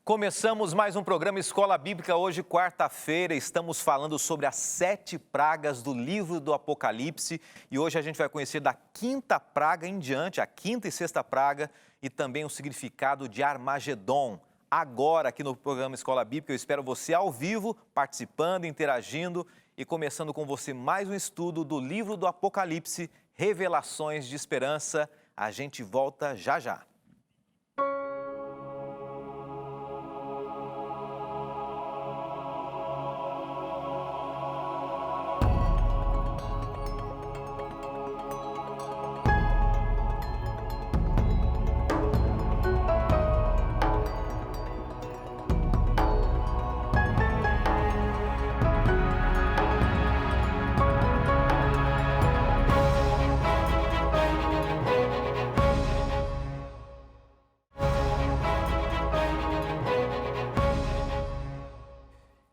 Começamos mais um programa Escola Bíblica. Hoje, quarta-feira, estamos falando sobre as 7 pragas do livro do Apocalipse. E hoje a gente vai conhecer da 5ª praga em diante, a 5ª e 6ª praga, e também o significado de Armagedon. Agora, aqui no programa Escola Bíblica, eu espero você ao vivo, participando, interagindo e começando com você mais um estudo do livro do Apocalipse, Revelações de Esperança. A gente volta já já.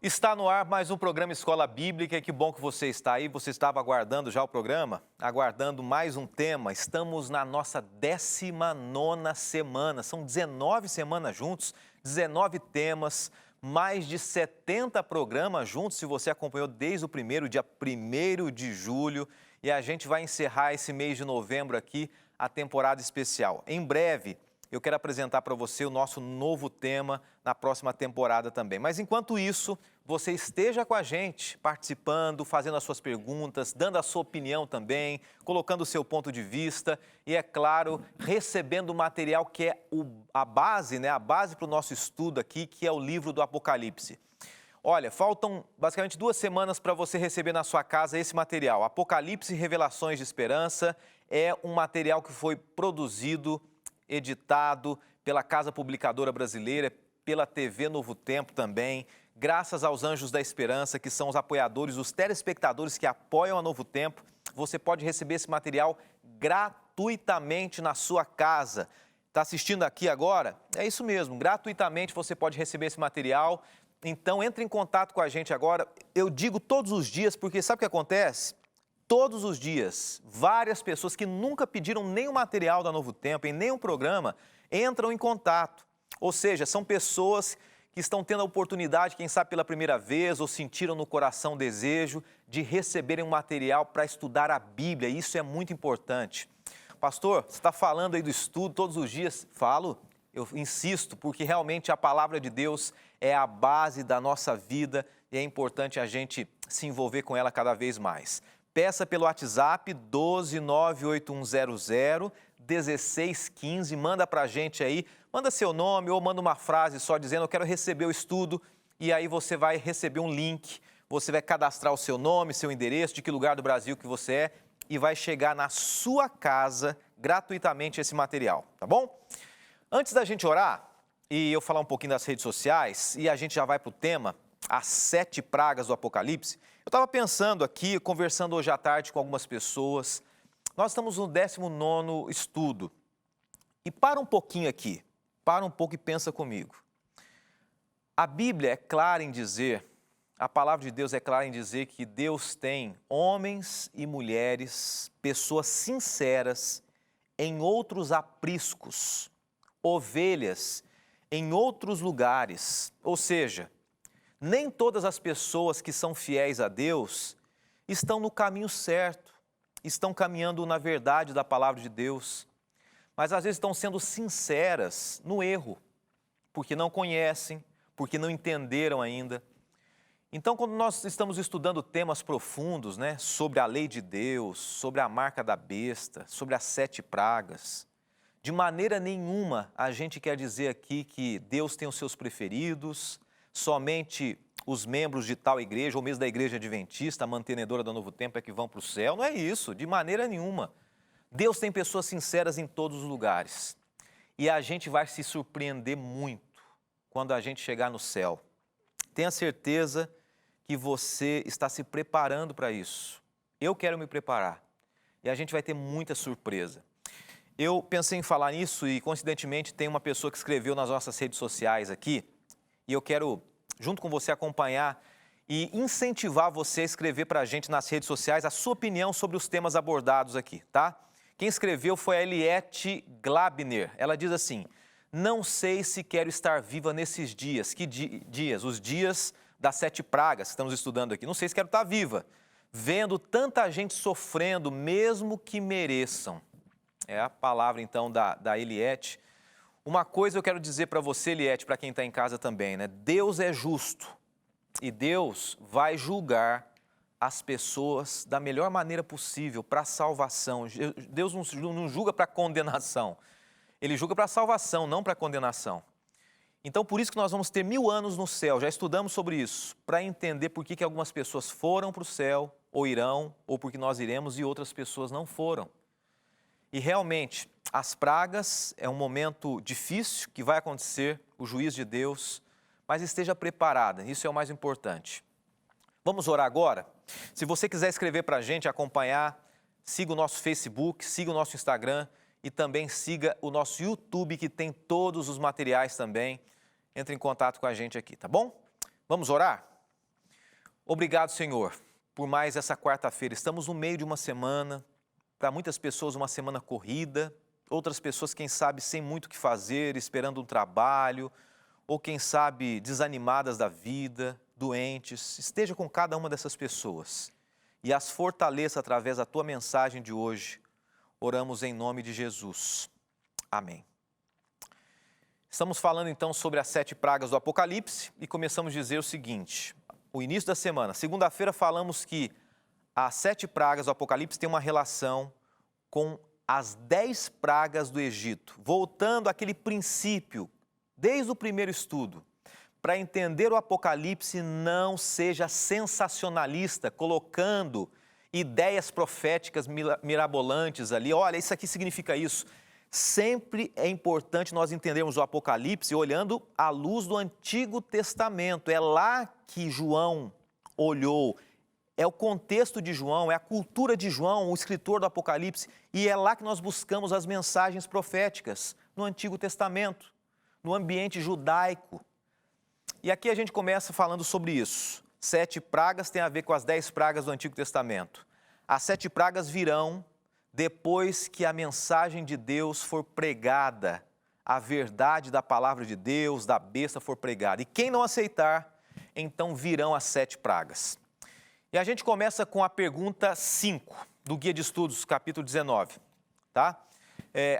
Está no ar mais um programa Escola Bíblica. Que bom que você está aí. Você estava aguardando já o programa? Aguardando mais um tema. Estamos na nossa 19ª semana. São 19 semanas juntos, 19 temas, mais de 70 programas juntos, se você acompanhou desde o dia 1º de julho. E a gente vai encerrar esse mês de novembro aqui, a temporada especial. Em breve, eu quero apresentar para você o nosso novo tema na próxima temporada também. Mas enquanto isso, você esteja com a gente, participando, fazendo as suas perguntas, dando a sua opinião também, colocando o seu ponto de vista e, é claro, recebendo o material que é a base, né? A base para o nosso estudo aqui, que é o livro do Apocalipse. Olha, faltam basicamente 2 semanas para você receber na sua casa esse material. Apocalipse e Revelações de Esperança é um material que foi produzido, editado pela Casa Publicadora Brasileira, pela TV Novo Tempo também, graças aos Anjos da Esperança, que são os apoiadores, os telespectadores que apoiam a Novo Tempo. Você pode receber esse material gratuitamente na sua casa. Está assistindo aqui agora? É isso mesmo, gratuitamente você pode receber esse material. Então, entre em contato com a gente agora. Eu digo todos os dias, porque sabe o que acontece? Todos os dias, várias pessoas que nunca pediram nenhum material da Novo Tempo, em nenhum programa, entram em contato. Ou seja, são pessoas que estão tendo a oportunidade, quem sabe pela primeira vez, ou sentiram no coração o desejo de receberem um material para estudar a Bíblia. E isso é muito importante. Pastor, você está falando aí do estudo todos os dias? Falo, eu insisto, porque realmente a palavra de Deus é a base da nossa vida e é importante a gente se envolver com ela cada vez mais. Peça pelo WhatsApp 12981001615, manda para a gente aí, manda seu nome ou manda uma frase só dizendo eu quero receber o estudo e aí você vai receber um link, você vai cadastrar o seu nome, seu endereço, de que lugar do Brasil que você é e vai chegar na sua casa gratuitamente esse material, tá bom? Antes da gente orar e eu falar um pouquinho das redes sociais e a gente já vai para o tema, as 7 pragas do Apocalipse, eu estava pensando aqui, conversando hoje à tarde com algumas pessoas, nós estamos no 19º estudo. E para um pouquinho aqui, para um pouco e pensa comigo. A Bíblia é clara em dizer, a palavra de Deus é clara em dizer que Deus tem homens e mulheres, pessoas sinceras, em outros apriscos, ovelhas em outros lugares, ou seja, nem todas as pessoas que são fiéis a Deus estão no caminho certo, estão caminhando na verdade da palavra de Deus, mas às vezes estão sendo sinceras no erro, porque não conhecem, porque não entenderam ainda. Então, quando nós estamos estudando temas profundos, né, sobre a lei de Deus, sobre a marca da besta, sobre as 7 pragas, de maneira nenhuma a gente quer dizer aqui que Deus tem os seus preferidos, somente os membros de tal igreja, ou mesmo da igreja adventista, a mantenedora do Novo Tempo, é que vão para o céu. Não é isso, de maneira nenhuma. Deus tem pessoas sinceras em todos os lugares. E a gente vai se surpreender muito quando a gente chegar no céu. Tenha certeza que você está se preparando para isso. Eu quero me preparar. E a gente vai ter muita surpresa. Eu pensei em falar nisso e, coincidentemente, tem uma pessoa que escreveu nas nossas redes sociais aqui, e eu quero, junto com você, acompanhar e incentivar você a escrever para a gente nas redes sociais a sua opinião sobre os temas abordados aqui, tá? Quem escreveu foi a Eliette Glabner. Ela diz assim: Não sei se quero estar viva nesses dias. Que dias? Os dias das 7 pragas que estamos estudando aqui. Não sei se quero estar viva, vendo tanta gente sofrendo, mesmo que mereçam. É a palavra, então, da Eliette. Uma coisa eu quero dizer para você, Eliette, para quem está em casa também, né? Deus é justo e Deus vai julgar as pessoas da melhor maneira possível para a salvação. Deus não julga para condenação. Ele julga para a salvação, não para a condenação. Então, por isso que nós vamos ter 1000 anos no céu, já estudamos sobre isso, para entender por que algumas pessoas foram para o céu, ou irão, ou porque nós iremos e outras pessoas não foram. E realmente, as pragas é um momento difícil que vai acontecer, o juízo de Deus, mas esteja preparada, isso é o mais importante. Vamos orar agora? Se você quiser escrever para a gente, acompanhar, siga o nosso Facebook, siga o nosso Instagram, e também siga o nosso YouTube, que tem todos os materiais também. Entre em contato com a gente aqui, tá bom? Vamos orar? Obrigado, Senhor, por mais essa quarta-feira. Estamos no meio de uma semana, para muitas pessoas uma semana corrida, outras pessoas, quem sabe, sem muito o que fazer, esperando um trabalho, ou quem sabe, desanimadas da vida, doentes. Esteja com cada uma dessas pessoas e as fortaleça através da Tua mensagem de hoje. Oramos em nome de Jesus. Amém. Estamos falando então sobre as 7 pragas do Apocalipse e começamos a dizer o seguinte, o início da semana, segunda-feira falamos que as 7 pragas do Apocalipse têm uma relação com as 10 pragas do Egito, voltando àquele princípio, desde o primeiro estudo, para entender o Apocalipse não seja sensacionalista, colocando ideias proféticas mirabolantes ali, olha, isso aqui significa isso. Sempre é importante nós entendermos o Apocalipse olhando à luz do Antigo Testamento. É lá que João olhou, é o contexto de João, é a cultura de João, o escritor do Apocalipse, e é lá que nós buscamos as mensagens proféticas, no Antigo Testamento, no ambiente judaico. E aqui a gente começa falando sobre isso. 7 pragas têm a ver com as 10 pragas do Antigo Testamento. As 7 pragas virão depois que a mensagem de Deus for pregada, a verdade da palavra de Deus, da besta for pregada. E quem não aceitar, então virão as 7 pragas. E a gente começa com a pergunta 5 do Guia de Estudos, capítulo 19. Tá?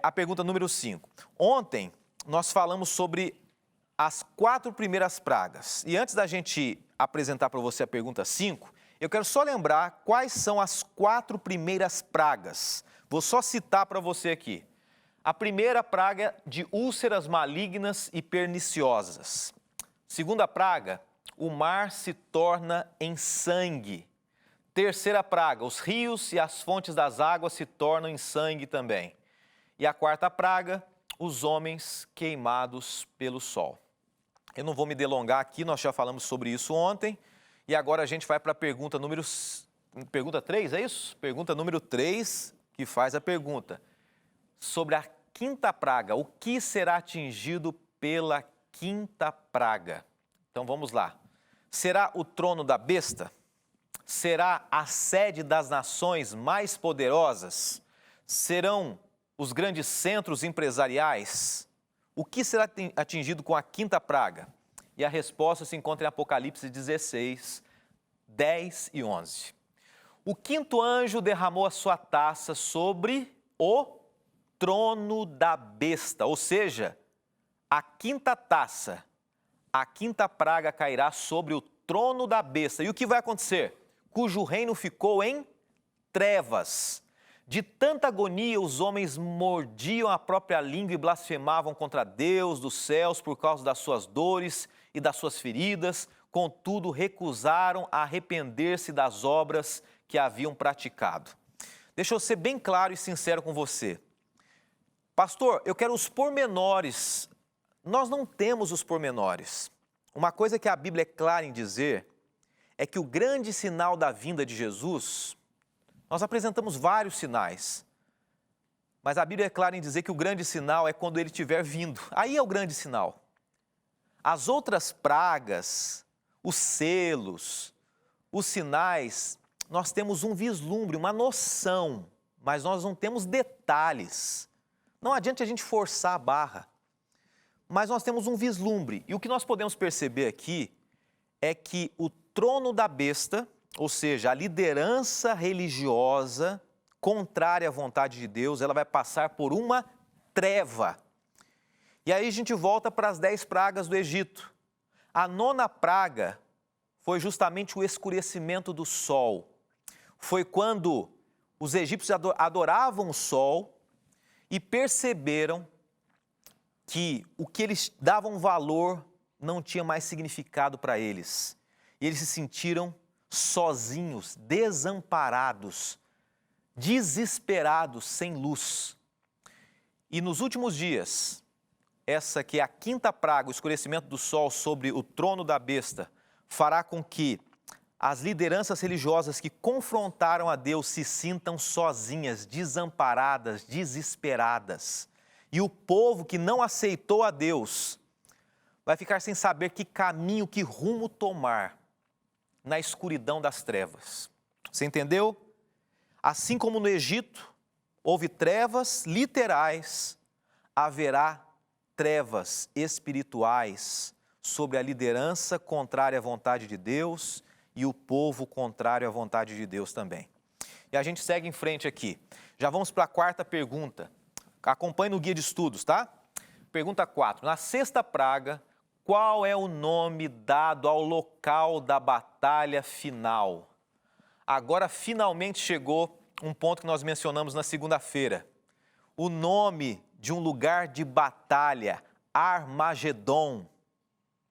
A pergunta número 5. Ontem nós falamos sobre as 4 primeiras pragas. E antes da gente apresentar para você a pergunta 5, eu quero só lembrar quais são as 4 primeiras pragas. Vou só citar para você aqui. A primeira praga de úlceras malignas e perniciosas. Segunda praga, o mar se torna em sangue. Terceira praga, os rios e as fontes das águas se tornam em sangue também. E a quarta praga, os homens queimados pelo sol. Eu não vou me delongar aqui, nós já falamos sobre isso ontem. E agora a gente vai para a pergunta número... Pergunta 3, é isso? Pergunta número 3, que faz a pergunta. Sobre a quinta praga, o que será atingido pela quinta praga? Então vamos lá. Será o trono da besta? Será a sede das nações mais poderosas? Serão os grandes centros empresariais? O que será atingido com a quinta praga? E a resposta se encontra em Apocalipse 16, 10 e 11. O quinto anjo derramou a sua taça sobre o trono da besta, ou seja, a quinta taça, a quinta praga cairá sobre o trono da besta. E o que vai acontecer? Cujo reino ficou em trevas. De tanta agonia, os homens mordiam a própria língua e blasfemavam contra Deus dos céus por causa das suas dores e das suas feridas, contudo recusaram arrepender-se das obras que haviam praticado. Deixa eu ser bem claro e sincero com você. Pastor, eu quero os pormenores. Nós não temos os pormenores. Uma coisa que a Bíblia é clara em dizer é que o grande sinal da vinda de Jesus, nós apresentamos vários sinais, mas a Bíblia é clara em dizer que o grande sinal é quando ele estiver vindo. Aí é o grande sinal. As outras pragas, os selos, os sinais, nós temos um vislumbre, uma noção, mas nós não temos detalhes. Não adianta a gente forçar a barra. mas nós temos um vislumbre. E o que nós podemos perceber aqui é que o trono da besta, ou seja, a liderança religiosa contrária à vontade de Deus, ela vai passar por uma treva. E aí a gente volta para as 10 pragas do Egito. A 9ª praga foi justamente o escurecimento do sol. Foi quando os egípcios adoravam o sol e perceberam que o que eles davam valor não tinha mais significado para eles. E eles se sentiram sozinhos, desamparados, desesperados, sem luz. E nos últimos dias, essa que é a 5ª praga, o escurecimento do sol sobre o trono da besta, fará com que as lideranças religiosas que confrontaram a Deus se sintam sozinhas, desamparadas, desesperadas. E o povo que não aceitou a Deus vai ficar sem saber que caminho, que rumo tomar na escuridão das trevas. Você entendeu? Assim como no Egito houve trevas literais, haverá trevas espirituais sobre a liderança contrária à vontade de Deus e o povo contrário à vontade de Deus também. E a gente segue em frente aqui. Já vamos para a 4ª pergunta. Acompanhe no guia de estudos, tá? Pergunta 4. Na 6ª praga, qual é o nome dado ao local da batalha final? Agora finalmente chegou um ponto que nós mencionamos na segunda-feira. O nome de um lugar de batalha, Armagedon.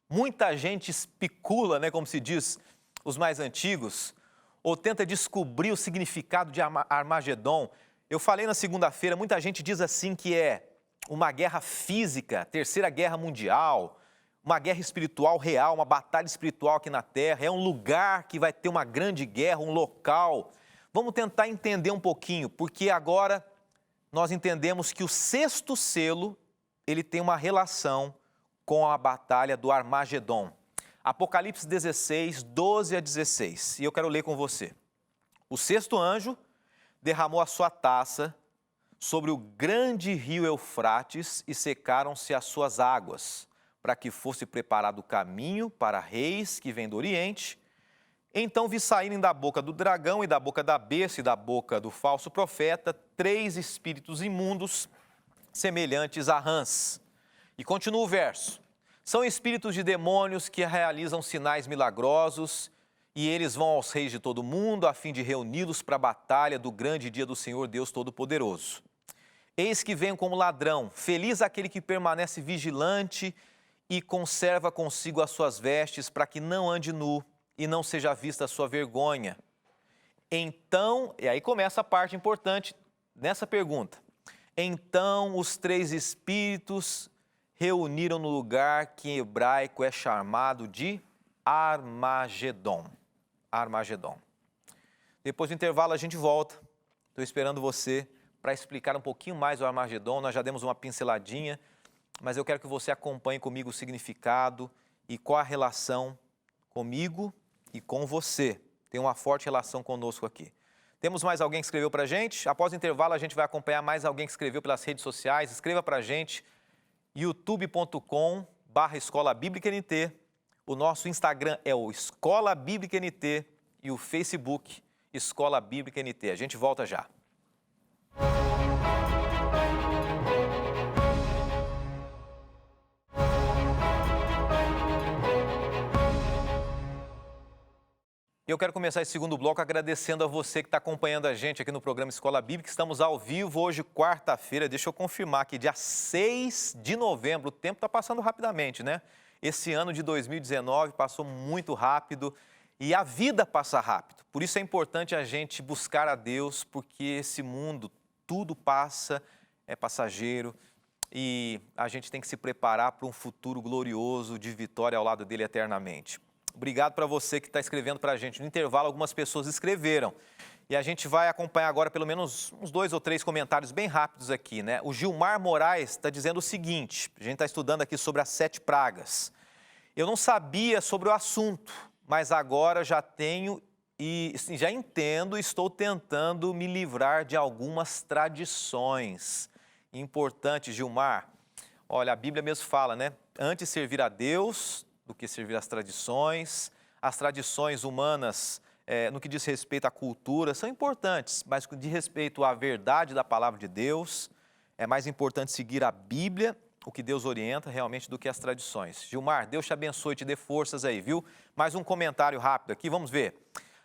Muita gente especula, né, como se diz, os mais antigos, ou tenta descobrir o significado de Armagedon. Eu falei na segunda-feira, muita gente diz assim que é uma guerra física, 3ª Guerra Mundial, uma guerra espiritual real, uma batalha espiritual aqui na Terra, é um lugar que vai ter uma grande guerra, um local. Vamos tentar entender um pouquinho, porque agora nós entendemos que o 6º selo, ele tem uma relação com a batalha do Armagedon. Apocalipse 16, 12 a 16, e eu quero ler com você. O 6º anjo derramou a sua taça sobre o grande rio Eufrates e secaram-se as suas águas, para que fosse preparado o caminho para reis que vêm do Oriente. Então vi saírem da boca do dragão e da boca da besta e da boca do falso profeta 3 espíritos imundos, semelhantes a rãs. E continua o verso. São espíritos de demônios que realizam sinais milagrosos, e eles vão aos reis de todo o mundo a fim de reuni-los para a batalha do grande dia do Senhor Deus Todo-Poderoso. Eis que venho como ladrão, feliz aquele que permanece vigilante e conserva consigo as suas vestes para que não ande nu e não seja vista a sua vergonha. Então, e aí começa a parte importante nessa pergunta. Então os 3 espíritos reuniram no lugar que em hebraico é chamado de Armagedon. Armagedon. Depois do intervalo a gente volta. Estou esperando você para explicar um pouquinho mais o Armagedon. Nós já demos uma pinceladinha, mas eu quero que você acompanhe comigo o significado e qual a relação comigo e com você. Tem uma forte relação conosco aqui. Temos mais alguém que escreveu para a gente? Após o intervalo a gente vai acompanhar mais alguém que escreveu pelas redes sociais. Escreva para a gente, youtube.com/Escola Bíblica NT. O nosso Instagram é o Escola Bíblica NT e o Facebook Escola Bíblica NT. A gente volta já. Eu quero começar esse segundo bloco agradecendo a você que está acompanhando a gente aqui no programa Escola Bíblica. Estamos ao vivo hoje, quarta-feira. Deixa eu confirmar aqui, dia 6 de novembro. O tempo está passando rapidamente, né? Esse ano de 2019 passou muito rápido e a vida passa rápido. Por isso é importante a gente buscar a Deus, porque esse mundo, tudo passa, é passageiro e a gente tem que se preparar para um futuro glorioso de vitória ao lado dele eternamente. Obrigado para você que está escrevendo para a gente. No intervalo, algumas pessoas escreveram. E a gente vai acompanhar agora pelo menos uns 2 ou 3 comentários bem rápidos aqui, né? O Gilmar Moraes está dizendo o seguinte, a gente está estudando aqui sobre as 7 pragas. Eu não sabia sobre o assunto, mas agora já tenho e já entendo e estou tentando me livrar de algumas tradições. Importante, Gilmar. Olha, a Bíblia mesmo fala, né? Antes servir a Deus do que servir às tradições. As tradições humanas, no que diz respeito à cultura, são importantes, mas de respeito à verdade da palavra de Deus, é mais importante seguir a Bíblia, o que Deus orienta realmente, do que as tradições. Gilmar, Deus te abençoe e te dê forças aí, viu? Mais um comentário rápido aqui, vamos ver.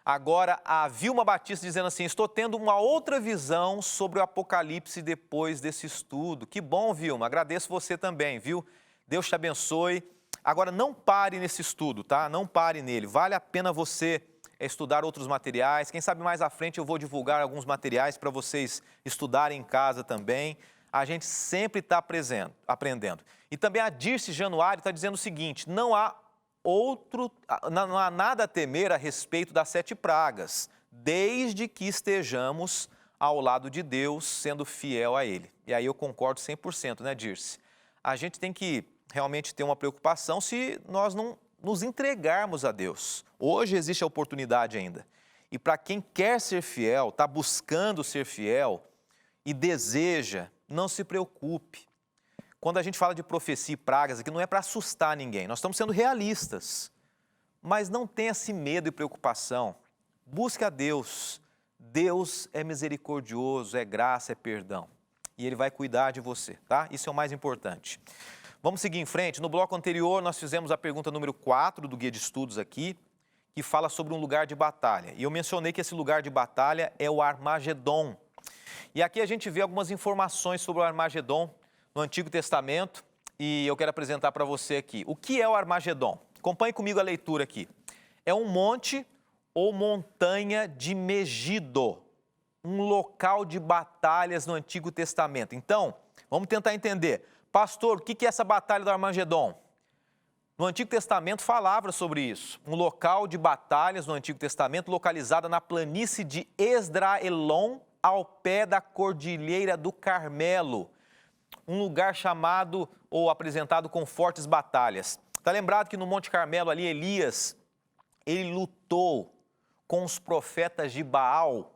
Agora, a Vilma Batista dizendo assim, estou tendo uma outra visão sobre o Apocalipse depois desse estudo. Que bom, Vilma, agradeço você também, viu? Deus te abençoe. Agora, não pare nesse estudo, tá? Não pare nele. Vale a pena você estudar outros materiais. Quem sabe mais à frente eu vou divulgar alguns materiais para vocês estudarem em casa também. A gente sempre está aprendendo. E também a Dirce Januário está dizendo o seguinte, não há nada a temer a respeito das 7 pragas, desde que estejamos ao lado de Deus, sendo fiel a Ele. E aí eu concordo 100%, né, Dirce? A gente tem que realmente ter uma preocupação se nós não nos entregarmos a Deus. Hoje existe a oportunidade ainda. E para quem quer ser fiel, está buscando ser fiel e deseja, não se preocupe. Quando a gente fala de profecia e pragas aqui, não é para assustar ninguém. Nós estamos sendo realistas. Mas não tenha esse medo e preocupação. Busque a Deus. Deus é misericordioso, é graça, é perdão. E Ele vai cuidar de você, tá? Isso é o mais importante. Vamos seguir em frente. No bloco anterior, nós fizemos a pergunta número 4 do Guia de Estudos aqui, que fala sobre um lugar de batalha. E eu mencionei que esse lugar de batalha é o Armagedon. E aqui a gente vê algumas informações sobre o Armagedon no Antigo Testamento e eu quero apresentar para você aqui. O que é o Armagedon? Acompanhe comigo a leitura aqui. É um monte ou montanha de Megido, um local de batalhas no Antigo Testamento. Então, vamos tentar entender. Pastor, o que é essa batalha do Armagedon? No Antigo Testamento falava sobre isso. Um local de batalhas no Antigo Testamento localizada na planície de Esdraelon, ao pé da Cordilheira do Carmelo. Um lugar chamado ou apresentado com fortes batalhas. Está lembrado que no Monte Carmelo ali, Elias, ele lutou com os profetas de Baal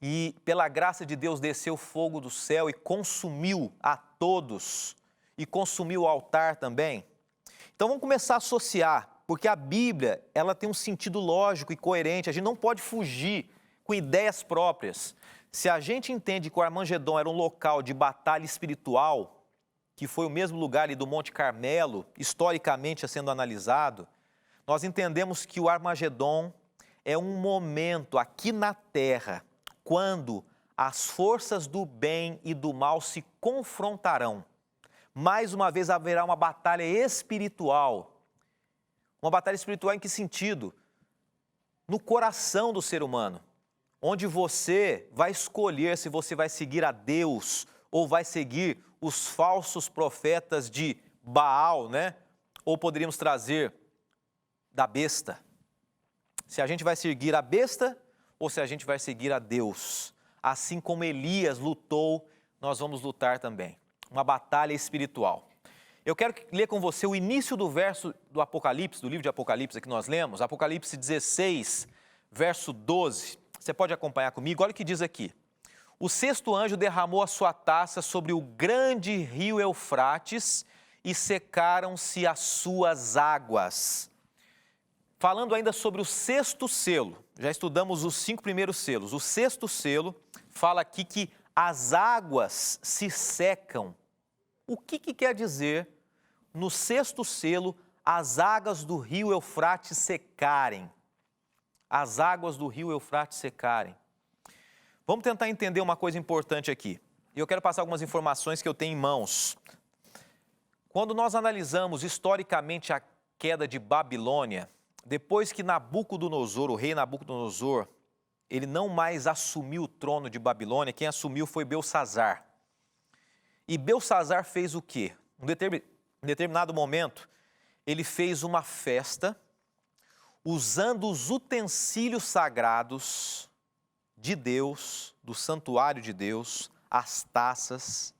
e pela graça de Deus desceu fogo do céu e consumiu a todos e consumiu o altar também. Então vamos começar a associar, porque a Bíblia ela tem um sentido lógico e coerente, a gente não pode fugir com ideias próprias. Se a gente entende que o Armagedon era um local de batalha espiritual, que foi o mesmo lugar ali do Monte Carmelo, historicamente sendo analisado, nós entendemos que o Armagedon é um momento aqui na Terra, quando as forças do bem e do mal se confrontarão. Mais uma vez haverá uma batalha espiritual. Uma batalha espiritual em que sentido? No coração do ser humano. Onde você vai escolher se você vai seguir a Deus ou vai seguir os falsos profetas de Baal, né? Ou poderíamos trazer da besta. Se a gente vai seguir a besta ou se a gente vai seguir a Deus. Assim como Elias lutou, nós vamos lutar também. Uma batalha espiritual. Eu quero ler com você o início do verso do Apocalipse, do livro de Apocalipse que nós lemos, Apocalipse 16, verso 12. Você pode acompanhar comigo? Olha o que diz aqui. O 6º anjo derramou a sua taça sobre o grande rio Eufrates e secaram-se as suas águas. Falando ainda sobre o 6º selo, já estudamos os 5 primeiros selos. O 6º selo fala aqui que as águas se secam. O que quer dizer no 6º selo as águas do rio Eufrates secarem? As águas do rio Eufrates secarem. Vamos tentar entender uma coisa importante aqui. E eu quero passar algumas informações que eu tenho em mãos. Quando nós analisamos historicamente a queda de Babilônia, depois que Nabucodonosor, o rei Nabucodonosor, ele não mais assumiu o trono de Babilônia, quem assumiu foi Belsassar. E Belsassar fez o quê? Em determinado momento, ele fez uma festa usando os utensílios sagrados de Deus, do santuário de Deus, as taças,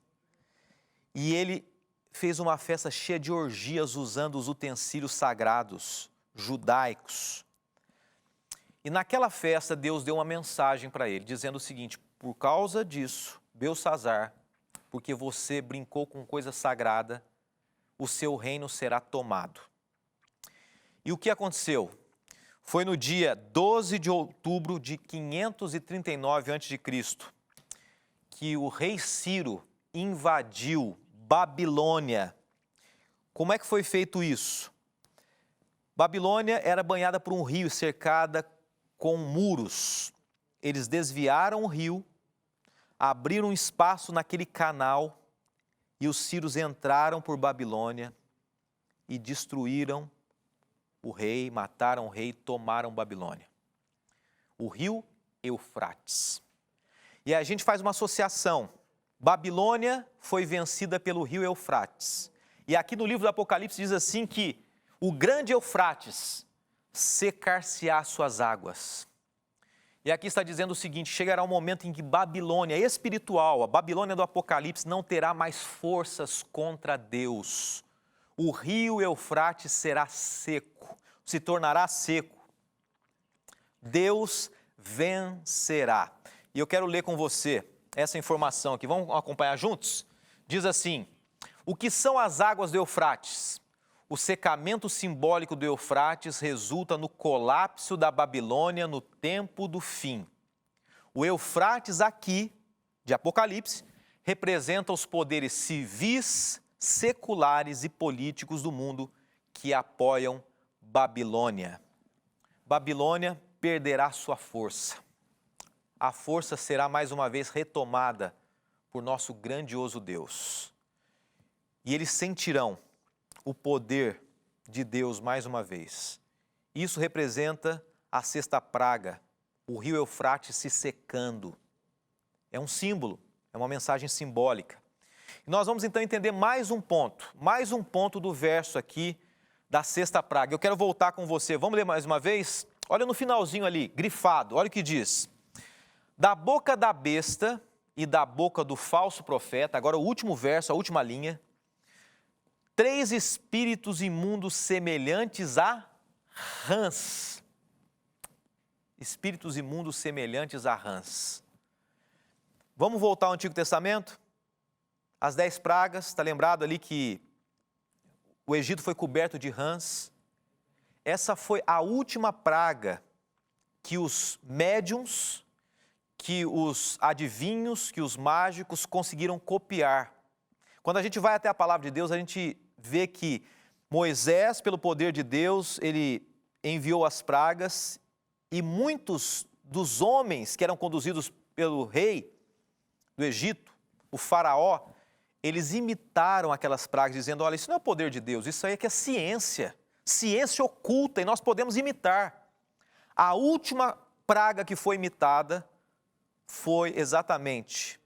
e ele fez uma festa cheia de orgias usando os utensílios sagrados judaicos. E naquela festa Deus deu uma mensagem para ele, dizendo o seguinte: por causa disso, Belsassar, porque você brincou com coisa sagrada, o seu reino será tomado. E o que aconteceu? Foi no dia 12 de outubro de 539 a.C. que o rei Ciro invadiu Babilônia. Como é que foi feito isso? Babilônia era banhada por um rio cercada com muros. Eles desviaram o rio, abriram um espaço naquele canal e os sírios entraram por Babilônia e destruíram o rei, mataram o rei e tomaram Babilônia. O rio Eufrates. E a gente faz uma associação. Babilônia foi vencida pelo rio Eufrates. E aqui no livro do Apocalipse diz assim que o grande Eufrates secar-se-á suas águas. E aqui está dizendo o seguinte, chegará um momento em que Babilônia espiritual, a Babilônia do Apocalipse, não terá mais forças contra Deus. O rio Eufrates será seco, se tornará seco. Deus vencerá. E eu quero ler com você essa informação aqui. Vamos acompanhar juntos? Diz assim, o que são as águas do Eufrates? O secamento simbólico do Eufrates resulta no colapso da Babilônia no tempo do fim. O Eufrates aqui, de Apocalipse, representa os poderes civis, seculares e políticos do mundo que apoiam Babilônia. Babilônia perderá sua força. A força será mais uma vez retomada por nosso grandioso Deus. E eles sentirão o poder de Deus mais uma vez. Isso representa a sexta praga, o rio Eufrates se secando. É um símbolo, é uma mensagem simbólica. E nós vamos então entender mais um ponto do verso aqui da sexta praga. Eu quero voltar com você, vamos ler mais uma vez? Olha no finalzinho ali, grifado, olha o que diz. Da boca da besta e da boca do falso profeta, agora o último verso, a última linha, 3 espíritos imundos semelhantes a rãs. Espíritos imundos semelhantes a rãs. Vamos voltar ao Antigo Testamento? As 10 pragas, está lembrado ali que o Egito foi coberto de rãs. Essa foi a última praga que os médiuns, que os adivinhos, que os mágicos conseguiram copiar. Quando a gente vai até a palavra de Deus, a gente vê que Moisés, pelo poder de Deus, ele enviou as pragas e muitos dos homens que eram conduzidos pelo rei do Egito, o faraó, eles imitaram aquelas pragas, dizendo, olha, isso não é o poder de Deus, isso aí é que é ciência oculta e nós podemos imitar. A última praga que foi imitada foi exatamente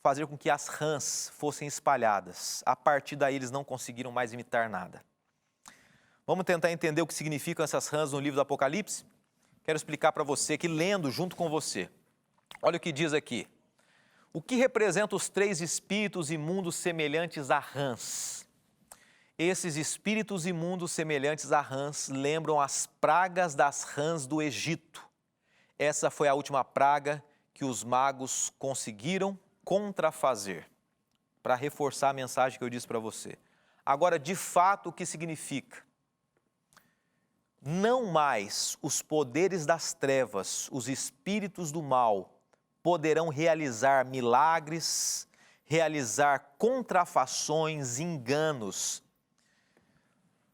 fazer com que as rãs fossem espalhadas. A partir daí eles não conseguiram mais imitar nada. Vamos tentar entender o que significam essas rãs no livro do Apocalipse? Quero explicar para você aqui, lendo junto com você. Olha o que diz aqui. O que representa os 3 espíritos imundos semelhantes a rãs? Esses espíritos imundos semelhantes a rãs lembram as pragas das rãs do Egito. Essa foi a última praga que os magos conseguiram contrafazer, para reforçar a mensagem que eu disse para você. Agora, de fato, o que significa? Não mais os poderes das trevas, os espíritos do mal, poderão realizar milagres, realizar contrafações, enganos.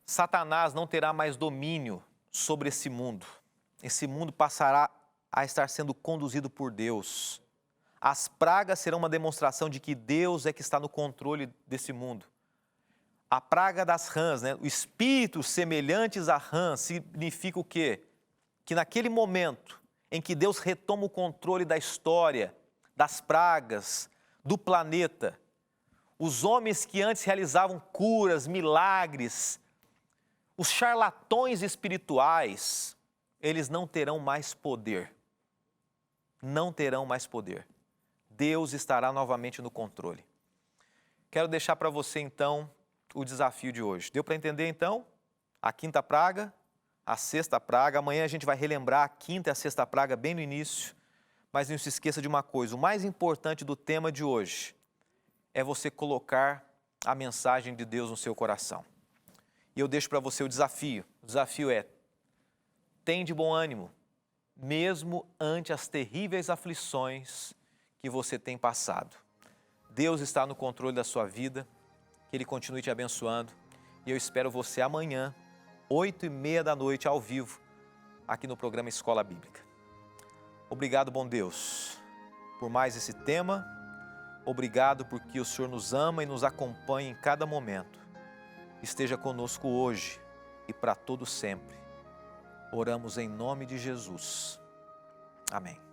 Satanás não terá mais domínio sobre esse mundo. Esse mundo passará a estar sendo conduzido por Deus. As pragas serão uma demonstração de que Deus é que está no controle desse mundo. A praga das rãs, né? Espíritos semelhantes a rãs, significa o quê? Que naquele momento em que Deus retoma o controle da história, das pragas, do planeta, os homens que antes realizavam curas, milagres, os charlatões espirituais, eles não terão mais poder. Não terão mais poder. Deus estará novamente no controle. Quero deixar para você, então, o desafio de hoje. Deu para entender, então? A quinta praga, a sexta praga. Amanhã a gente vai relembrar a quinta e a sexta praga bem no início. Mas não se esqueça de uma coisa, o mais importante do tema de hoje é você colocar a mensagem de Deus no seu coração. E eu deixo para você o desafio. O desafio é: tem de bom ânimo, mesmo ante as terríveis aflições que você tem passado. Deus está no controle da sua vida, que Ele continue te abençoando. E eu espero você amanhã, 8h30 da noite, ao vivo, aqui no programa Escola Bíblica. Obrigado, bom Deus, por mais esse tema. Obrigado porque o Senhor nos ama e nos acompanha em cada momento. Esteja conosco hoje e para todo sempre. Oramos em nome de Jesus. Amém.